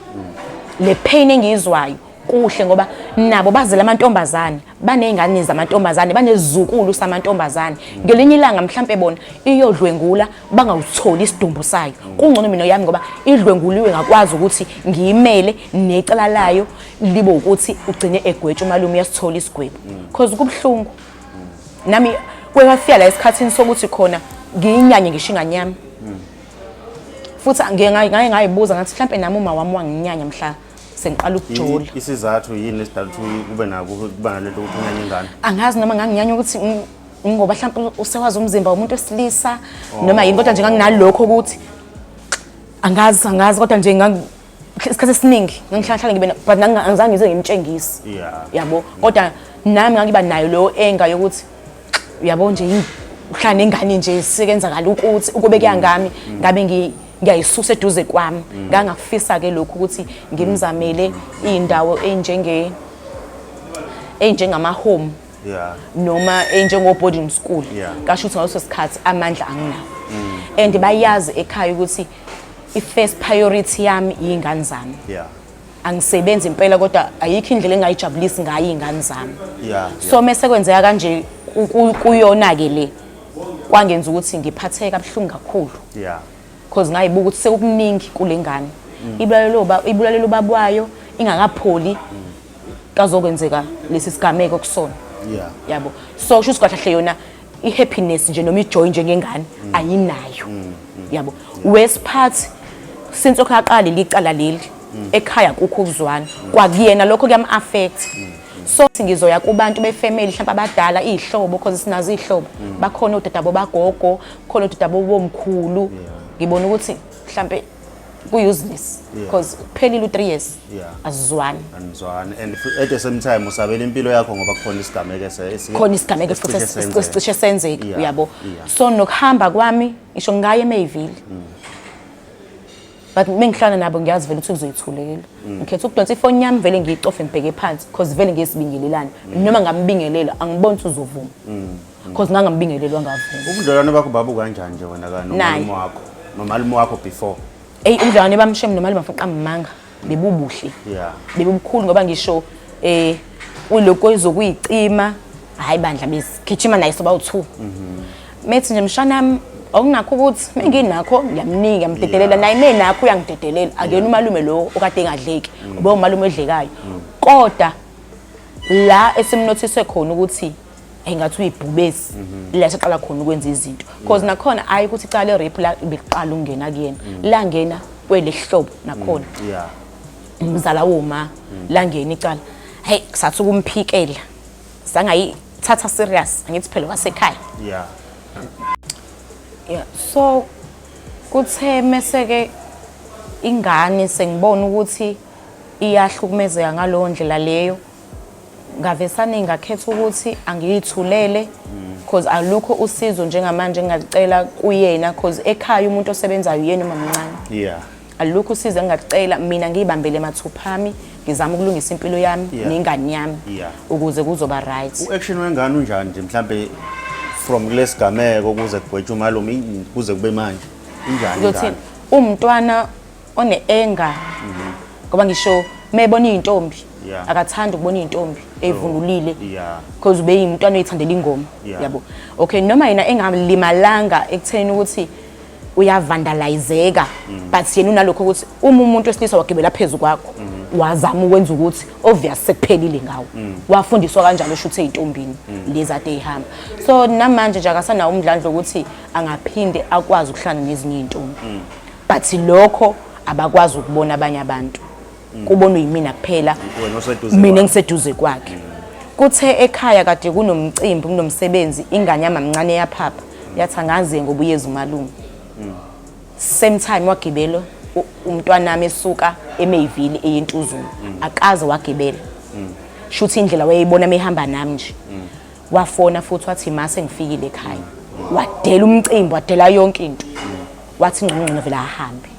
Le pain engizwayo kuhle ngoba nabo bazela amantombazane banezingane zamantombazane banezizukulu samantombazane ngelinye ilanga mhlambe bona iyodlwengula bangawutholi isidumbu sayo kungcono mina yami ngoba idlwenguliwe ngakwazi ukuthi ngiyimele necala layo libo ukuthi ugcine egwetshe umalume yasithola isigwebo because kubhlungu nami kwefika la esikhathini sokuthi khona ngiyinyanye ngishinga nyami futhi ngayibuza ngathi mhlambe nami uma wami wanginyanya mhla sengiqala ukujola. Isizathu yini esidala ukuthi kube nako kuba nalento ukuthi unyanya ingane? Angazi noma nganginyanya ukuthi ngoba mhlambe usewazi umzimba womuntu wesilisa noma yini, kodwa nje nganginalokho ukuthi angazi kodwa nje isikhathi esiningi ngihlala ngibe but angizange ngize ngimtshengisi. Yabo, kodwa nami ngangiba nayo lo enga yokuthi uyabo nje uhlala nengane nje sikenzakala ukuthi ukube kuyangami ngabe ngiyayisusa eduze kwami. Ngangafisa ke lokhu ukuthi ngimzamele indawo enjengama home noma enjengo boarding school. Kasho ukuthi ngaleso sikhathi amandla anginawo. And bayazi ekhaya ukuthi i-first priority yami yingane zami. Angisebenzi impela kodwa ayikho indlela engayijabulisi ngayo ingane zami. So mase kwenzeka kanje kuyona ke le kwangenza ukuthi ngiphatheke kabuhlungu kakhulu. Because ngayibuka ukuthi sekukuningi kulengane. Ibulalelo babwayo ingakapholi kazokwenzeka lesi sigameko kusona. Yabo. So kusho ukuthi kahle yona i-happiness nje noma i-joy njengengane ayinayo. Yabo. Worst part since okhaqala licala leli ekhaya kukho ukuzwana kwakuyena lokho kuyam-affect. So singizoya kubantu befamily mhlawumbe abadala izihlobo because sinazo izihlobo bakhona odadabo bagogo khona odadabo bomkhulu. Ngibona ukuthi mhlawumbe ku-useless because kuphelile 3 years azizwani. And at the same time usabela impilo yakho ngoba khona isigameko esicishe senzeke. Uyabo, so nokuhamba kwami ngisho ngaye eMayville but mengihlala nabo ngiyazi vele ukuthi kuzoyithulekela. Ngikhetha ukudonsa ifoni yami vele ngiyicofe ngibheke phansi because vele ngesibingelelana noma ngambingelela angiboni ukuthi uzovuma because ngangambingelelwa ngavuma. Ubudlelwane bakho babu kanjani nje wena nomalume wakho before? Ubudlelwane bamshem nomalume mfuqa manga bebubuhle. Bebubukhulu ngoba ngisho uloko ezokuyicima hayi bandla besigijima naye soba u2. Methi nje mshanami okunakho ukuthi menginakho ngiyamnika ngiyamdedelela naye menakho uyangidedelela akena umalume lo okade engadleki ube umalume edlekayo. Kodwa la esimnothise khona ukuthi engathi uyibhubesi la siqala khona ukwenza izinto because nakhona ayi ukuthi icala rape la beqala ungena kuyena la ngena kwelehlobo nakhona umzala woma la ngena icala hey kusathi ukumphikela sangayithatha serious angithi phela wasekhaya. So kuthe meseke ingane sengibona ukuthi iyahlukumezeka ngalowo ndlela leyo ngavesane ngakhetha ukuthi angiyithulele because alukho usizo njengamanje engacela kuyena because ekhaya umuntu osebenzayo yena mamncane. Alukho usizo engacela mina ngiyibambele mathuphami ngizama ukulungisa impilo yami nengane yami ukuze kuzoba right. U-action wengane unjani nje mhlambe from lesigameko ukuze kugwetshwe umalume kuze kube manje injani ingane? Umntwana one-anger ngoba ngisho mebona intombi akathanda ukubona intombi evunulile because ube yimntwana oyithandela ingoma. Yabo, okay, noma yena engalimalanga ekutheni ukuthi uyavandalizeka but yena unalokho ukuthi uma umuntu wesilisa wagibela phezulu kwakho wazama ukwenza ukuthi obvious sekuphelile ngawo wafundiswa kanjalo shuthe eintombini lezi ade ehamba. So namanje nje akasana umdlandlo ukuthi angaphinde akwazi ukuhlala nezinye intombi but lokho abakwazi ukubona abanye abantu kubona uyimina kuphela mina ngiseduze kwakhe. Kuthe ekhaya kade kunomcimbi kunomsebenzi ingane yamamncane yaphapha yathi angaze ngoba uyeza umalume. Same time wagibela umntwana nami esuka eMayville eyeNtuzulu akaze wagibela shuthi indlela wayeyibona mehamba nami nje wafona futhi wathi mase ngifikile ekhaya wadela umcimbi wadela yonke into wathi ngqongqo vele ahambe.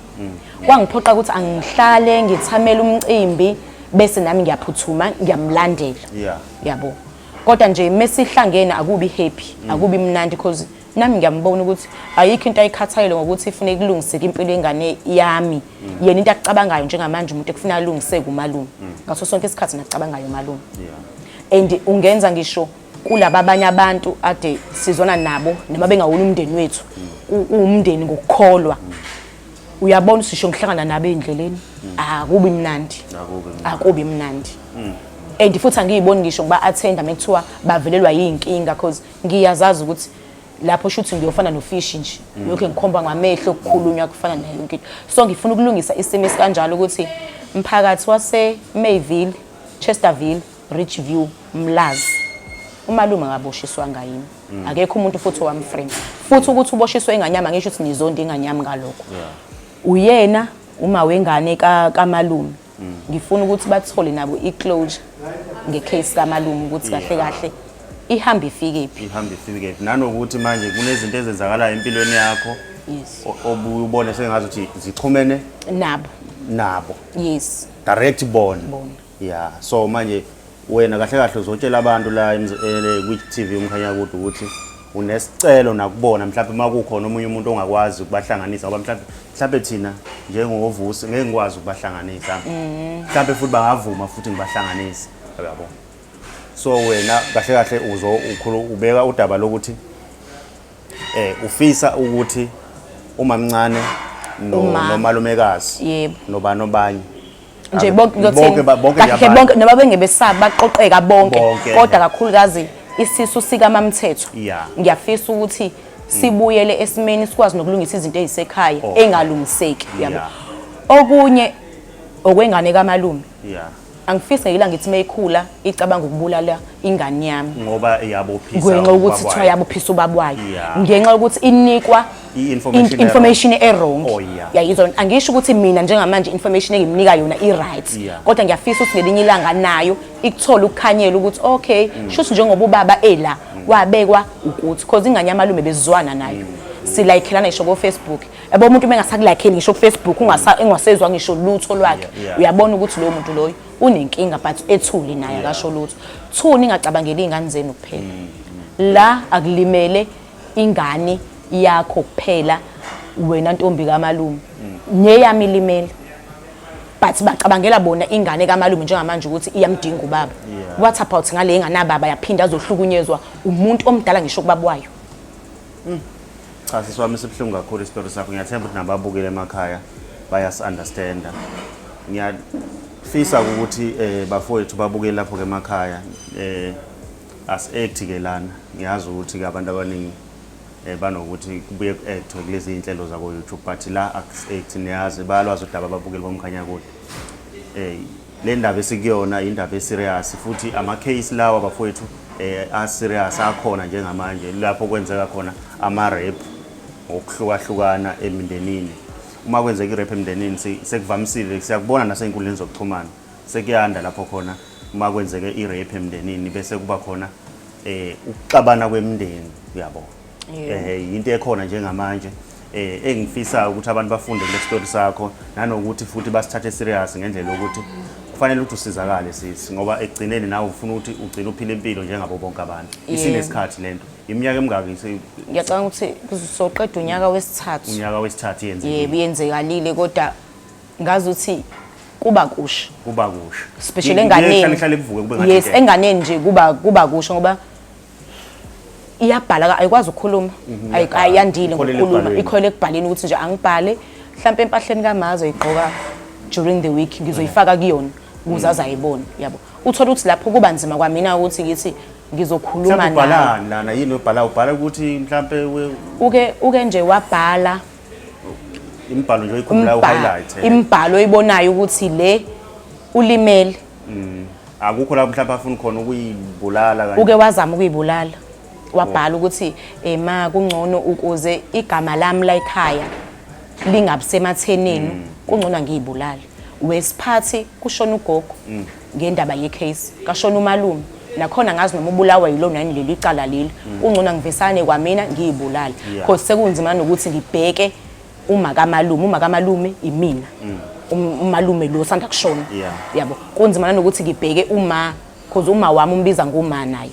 Kwangiphoqa ukuthi angihlale ngithamela umcimbi bese nami ngiyaphuthuma ngiyamlandela. Yabo, kodwa nje mesihlangene akubi happy akubi mnandi because nami ngiyambona ukuthi ayikho into ayikhathalele ngokuthi ifune kulungiseke impilo yengane yami. Yena into akucabangayo njengamanje umuntu ekufuna alungiseke umalume ngaso sonke isikhathi nacabangayo umalume. And ungenza ngisho kulabo abanye abantu ade sizona nabo noma bengawona umndeni wethu umndeni ngokukholwa uyabona sisho ngihlangana nabo endleleni akubi mnandi akubi mnandi. And futhi angiyiboni ngisho ngoba attenda mekuthiwa bavelelwa yinkinga because ngiyazazi ukuthi lapho shuthi ngiyofana nofishi nje lokho ngikhomba ngamehlo ukukhulunywa kufana nayo yonke into. So ngifuna ukulungisa isimo esikanjalo ukuthi umphakathi wase Mayville, Chesterville, Richview, Mlazi umalume ngaboshiswa ngayini. Akekho umuntu futhi owamfriend. Futhi ukuthi uboshiswe inganyama ngisho ukuthi nizonde inganyama ngalokho. Uyena uma wengane kaMalume. Ngifuna ukuthi bathole nabo iclosure ngecase kaMalume ukuthi kahle kahle ihamba ifikephi. Ihamba ifikephi. Nanokuthi manje kunezinto ezenzakalayo empilweni yakho. Yes. Obuyubone sengazi ukuthi zixhumene nabo. Yes. Direct bona. Yeah. So manje wena kahle kahle uzotshela abantu la ku TV umkhanya ukuthi unesicelo nakubona mhlawumbe makukhona omunye umuntu ongakwazi ukubahlanganisa ngoba mhlawumbe thina njengovusi ngeke ngikwazi ukubahlanganisa. Mhlawumbe futhi bangavuma futhi ngibahlanganise. Yabo. So wena kahle kahle ubeka udaba lokuthi ufisa ukuthi umamncane nomalumekazi yebo nobanye nje bonke noma bengebesaba baqoqeka bonke kodwa kakhulukazi isisu sika mamthetho ngiyafisa ukuthi sibuyele esimeni sikwazi nokulungisa izinto ezisekhaya engalungiseki yabo. Okunye okwengane kaMalume angifisa ngila ngithi mayikhula icabanga ukubulala ingane yami ngoba iyabophisa ngenxa ukuthi kuthiwa yabophisa ubabwayo ngenxa yokuthi inikwa information errong. Yayizona angisho ukuthi mina njengamanje information engimnika yona i-right kodwa ngiyafisa ukuthi ngelinye ilanga nayo ikuthola ukukhanyela ukuthi okay shuthi njengoba ubaba ela wabekwa ukuthi cause ingane yaMalume bezizwana nayo silayikhelana ngisho ku Facebook yabo umuntu mengasakulayikeli ngisho ku Facebook engasezwa ngisho lutho lwakhe uyabona ukuthi lo muntu loyo unenkinga but ethuli naye akasho lutho. Thuni ingacabangela izingane zenu kuphela la akulimele ingane yakho kuphela wena ntombi kaMalume neyami limele but bacabangela bona ingane kaMalume njengamanje ukuthi iyamdinga ubaba. What about ngale ingane ababa yaphinda azohlukunyezwa umuntu omdala ngisho kubabwayo. Cha siswami sibhlungu kakhulu isitori sakho. Ngiyathemba ukuthi nababukele emakhaya bayas-understanda. Ngiyafisa ukuthi bafowethu babukele lapho ke emakhaya as-act ke lana. Ngiyazi ukuthi ke abantu abaningi banokuthi kubuye ku-act kulezi iy'nhlelo zako YouTube but la act niyazi bayalwazi udaba ababukeli bomkhanya kude. Le ndaba esikuyona indaba eserious futhi ama-case lawa bafowethu aserious akhona njengamanje lapho kwenzeka khona ama-rape ngokuhlukahlukana emindenini. Uma kwenzeka i-rape emindenini sekuvamisile siyakubona nasey'nkundleni zokuxhumana sekuyanda lapho khona uma kwenzeka i-rape emindenini bese kuba khona ukuxabana kwemindeni yabo. Into ekhona njengamanje engifisa ukuthi abantu bafunde kule story sakho nanokuthi futhi basithathe serious ngendlela yokuthi kufanele ukuthi usizakale sisi ngoba ekugcineni nawe ufuna ukuthi ugcine uphile impilo njengabo bonke abantu. Isinesikhathi lento iminyaka emingaki ngiyacabanga ukuthi kuzoqeda unyaka wesithathu. Unyaka wesithathu yenzekile. Yebo yenzekalile kodwa ngazi ukuthi kuba kusha especially enganeni. Yes enganeni nje kuba kusha ngoba iyabhala ayikwazi ukukhuluma ayandile ngokukhuluma ikhole ekubhaleni ukuthi nje angibhale mhlawumbe empahleni kamazo igqoka during the week ngizoyifaka kuyona ukuze azayibona yabo. Uthola ukuthi lapho kuba nzima kwamina ukuthi ngithi ngizokhuluma lana yini ubhala ukuthi mhlawumbe uke nje wabhala imbhalo nje oyikhumbulayo highlight imbhalo oyibonayo ukuthi le ulimele akukho la mhlawumbe afuna khona ukuyibulala kanje uke wazama ukuyibulala wabhala ukuthi ma kungcono ukuze igama lami la ekhaya lingabisematheneni kungcono ngiyibulala. Wesiphathi kushona ugogo ngendaba yecase kashona umalume nakhona ngazi noma ubulawa yilo nani leli icala leli kungcono ngivesane kwamina ngiyibulala because sekunzima nokuthi ngibheke uma kaMalume imina umalume lo sanda kushona yabo. Kunzima nokuthi ngibheke because uma wami umbiza ngoma naye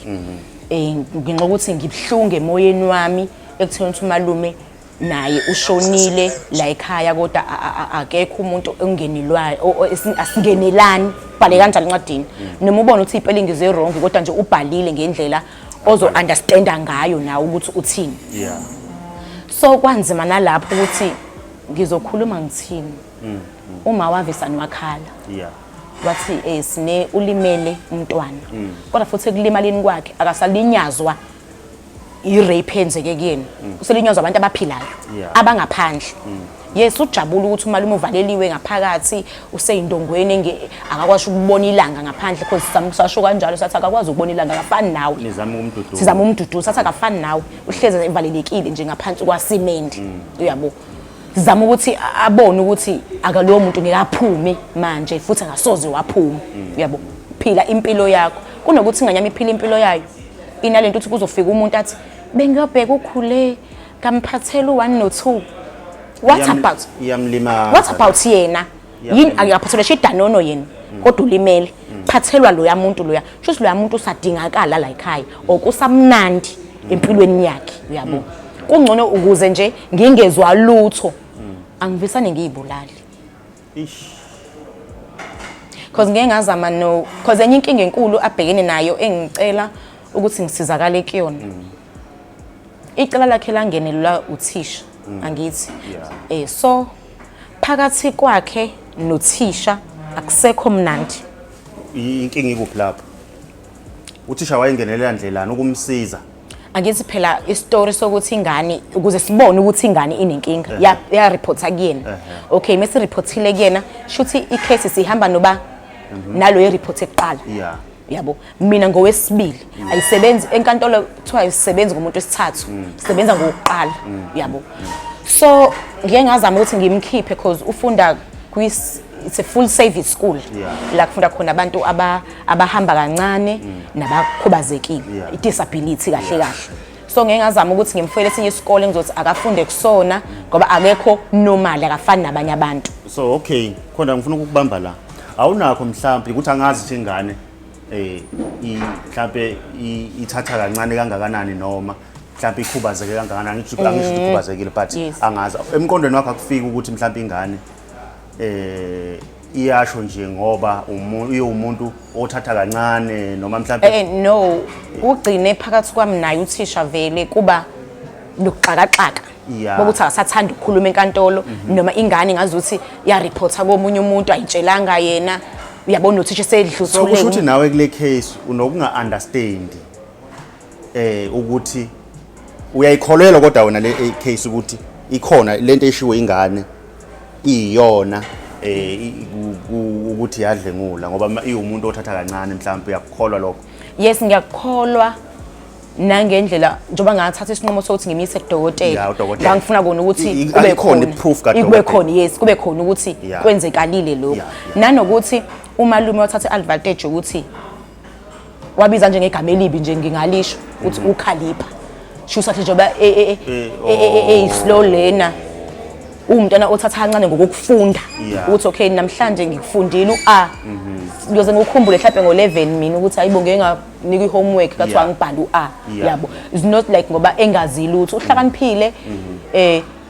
nginxa ukuthi ngibhlunge emoyeni wami ekutheni ukuthi umalume naye ushonile la ekhaya kodwa akekho umuntu ongenilwayo asingenelani bhale kanjalo encwadini noma ubona ukuthi ipelingi ze wrong kodwa nje ubhalile ngendlela ozo understanda ngayo nawe ukuthi uthini. So kwanzima nalapho ukuthi ngizokhuluma ngithini uma wavisani wakhala wathi sine ulimele umntwana kodwa futhi ekulimaleni kwakhe akasalinyazwa i-rape yenzeke kuyena uselinyazwa abantu abaphilayo abangaphandle yes ujabula ukuthi umalume uvaleliwe ngaphakathi useyindongweni akakwazi ukubona ilanga ngaphandle because samsasho kanjalo sathi akakwazi ukubona ilanga ngafani nawe sizama umduduza sathi akafani nawe uhleze evalelekile nje ngaphansi kwasimende uyabo sizama ukuthi abone ukuthi akalowo muntu ngeke aphume manje futhi akasoze waphuma uyabo phila impilo yakho kunokuthi inganyama iphila impilo yayo inalento ukuthi kuzofika umuntu athi bengiyobheka ukhule kamphathela u1 no2 what about yena yini akaphathele shidanono yena kodwa ulimele phathelwa loya muntu loya shuthi loya muntu usadingakala la ekhaya okusamnandi empilweni yakhe uyabo kungcono ukuze nje ngingezwa lutho angivisane ngiyibulali because ngeke ngazama no because enye inkinga enkulu abhekene nayo engicela ukuthi ngisizakale kuyona icala lakhe langenelwa uthisha angithi so phakathi kwakhe nothisha akusekho mnandi inkinga ikuphi lapho uthisha wayengenelela ndlelani ukumsiza angithi phela istory sokuthi ingane ukuze sibone ukuthi ingane inenkinga ya reporta kuyena okay mase reportile kuyena shuthi icase sihamba noba nalo ye report eqala yabo mina ngowesibili ayisebenzi enkantolo kuthiwa ayisebenzi ngomuntu wesithathu isebenza ngokuqala yabo so ngeke ngazama ukuthi ngimkhiphe because ufunda it's a full service school la kufunda khona abantu abahamba kancane nabakhubazekile i-disability kahle kahle so ngeke ngazama ukuthi ngimfuyele esinye isikole ngizothi akafunde kusona ngoba akekho normal akafani nabanye abantu so okay khona ngifuna ukubamba la awunakho mhlawumbe ukuthi angazi ukuthi ingane mhlawumbe ithatha kancane kangakanani noma mhlawumbe ikhubazeke kangakanani ngisho ikhubazekile but angazi emqondweni wakhe akufika ukuthi mhlawumbe ingane iyasho nje ngoba umuntu othatha kancane noma mhlawumbe no ugcine phakathi kwami naye uthisha vele kuba lokuxakaxaka ukuthi akasathanda ukukhuluma enkantolo noma ingane ngazi ukuthi ya reporta komunye umuntu ayitshelanga yena uyabona uthisha sedluthuleke kusho ukuthi nawe kule case unokunga understand ukuthi uyayikholelwa kodwa wena le case ukuthi ikhona lento eshiwe ingane iyona ukuthi yadlengula ngoba iwumuntu othatha kancane mhlawumbe uyakholwa lokho yes ngiyakholwa nangendlela njoba ngathatha isinqumo sokuthi ngimise kudokotela ngangifuna kona ukuthi kube khona proof kube khona yes kube khona ukuthi kwenzekalile lokho nanokuthi umalume wathatha advantage ukuthi wabiza njengegama elibi nje ngingalisho ukuthi uKhalipha shusathi njoba slow lena umntana othatha kancane ngokufunda ukuthi okay namhlanje ngikufundile uA ngiyoze ngikukhumbule mhlawumbe ngo11 mina ukuthi ayibonge nganika ihomework kathiwa ngibhala uA yabo is not like ngoba engazili lutho uhlakaniphile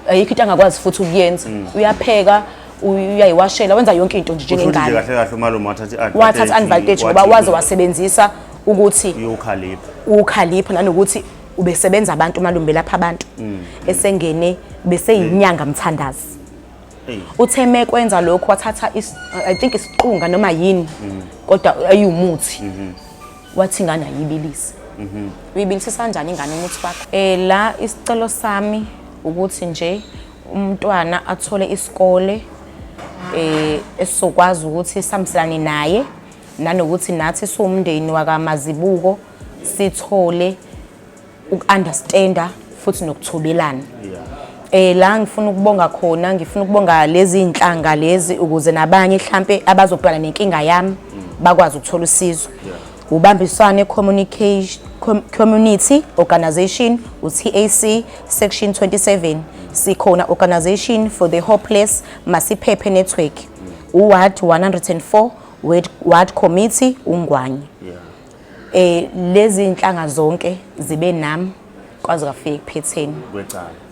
ayikho into angakwazi futhi ukuyenza uyapheka uyayiwashela wenza yonke into nje njengengane kahle kahle umalume wathatha advantage ngoba waze wasebenzisa ukuthi uKhalipha nanokuthi ubesebenza abantu umalume lapha abantu esengene bese yinyanga mthandazi utheme kwenza lokho wathatha I think isiqunga noma yini kodwa ayumuthi wathi ingane ayibilisi uyibilisa kanjani ingane umuthi wakho la isicelo sami ukuthi nje umntwana athole isikole esizokwazi ukuthi samselane naye nanokuthi nathi siwumndeni wakaMazibuko sithole ukunderstanda futhi nokuthobelana la ngifuna ukubonga khona ngifuna ukubonga lezi inhlanga lezi ukuze nabanye mhlambe abazobhekana nenkinga yami bakwazi ukuthola usizo ubambisane community organization uTAC section 27 sikhona organization for the hopeless Masiphephe network uward 104 ward committee uNgwanye lezi inhlanga zonke zibe nami kwazi kafika kuphetheni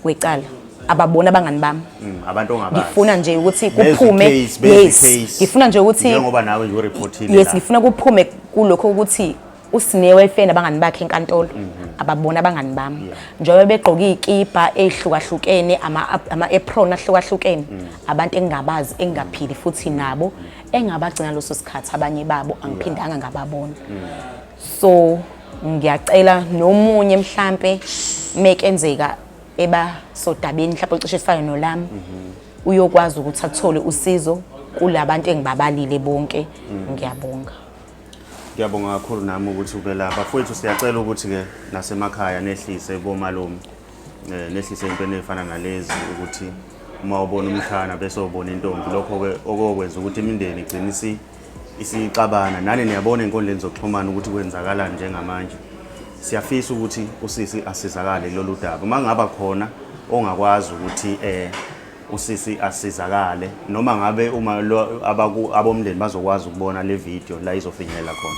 kwecala ababona abangani bami abantu ongabazi ngifuna nje ukuthi kuphume yes ngifuna nje ukuthi njengoba nawe nje ureportile yes ngifuna kuphume kulokho ukuthi uSinewefena abangani bakhe enkantolo ababona abangani bami njengoba begqoka izikipa ezihlukahlukene ama apron ahlukahlukene abantu engingabazi engingaphili futhi nabo engabagcina loso sikhathi abanye babo angiphindanga ngababona so ngiyacela nomunye mhlambe mekenzeka ebasodabeni mhlawumbe ucishe esifana nolami uyokwazi ukuthi athole usizo kulabantu engibabalile bonke. Ngiyabonga. Ngiyabonga kakhulu nami ukuthi ube lapha. Futhi siyacela ukuthi ke nasemakhaya nehlise bomalume nehlise into efana nalezi ukuthi uma ubona umkhana bese ubona intombi lokho ke okokwenza ukuthi imindeni igcine isixabana. Nani niyabona enkondleni zokuxhumana ukuthi kwenzakalani njengamanje. Siyafisa ukuthi usisi asizakale kulolu daba. Uma ngaba khona ongakwazi ukuthi usisi asizakale noma ngabe uma abomndeni bazokwazi ukubona le video la izofinyelela khona.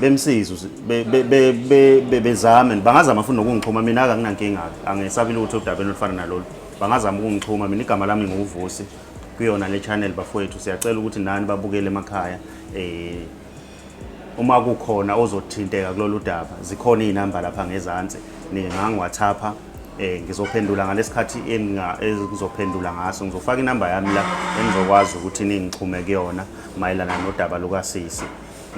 Bemsizo bezame bangazama futhi nokungixhuma mina akunankinga angesabile ukuthi udabeni olufana nalolu bangazama ukungixhuma mina igama lami nguVusi kuyona le channel bafowethu siyacela ukuthi nani babukele emakhaya uma kukhona ozothinteka kulolu daba zikhona izinamba lapha ngezansi ningangiWhatsApp ngizophendula ngalesikhathi engizophendula ngaso ngizofaka inamba yami la engizokwazi ukuthi ningixhume kuyona mayelana nodaba lukaSisi.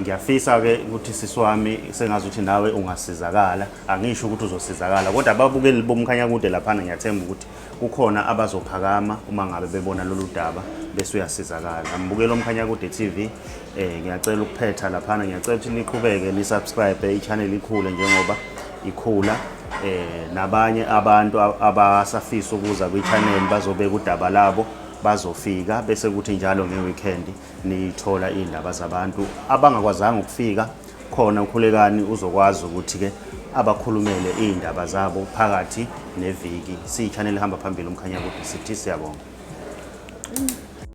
Ngiyafisa ke ukuthi siswami sengazi ukuthi nawe ungasizakala angisho ukuthi uzosizakala kodwa ababukeli bomkhanya kude lapha ngiyathemba ukuthi kukhona abazophakama uma ngabe bebona lolu daba bese uyasizakala. Ngibukela umkhanya kude TV ngiyacela ukuphetha lapha ngiyacela ukuthi niqhubeke ni subscribe i-channel ikhule njengoba ikhula nabanye abantu abasafisa ukuza kwi-channel bazobeka udaba labo bazofika bese kuthi njalo ngeweekend nithola indaba zabantu abangakwazanga ukufika khona ukhulekani uzokwazi ukuthi ke abakhulumele indaba zabo phakathi neviki. Si channel ehamba phambili umkhanya kude sithi siyabonga.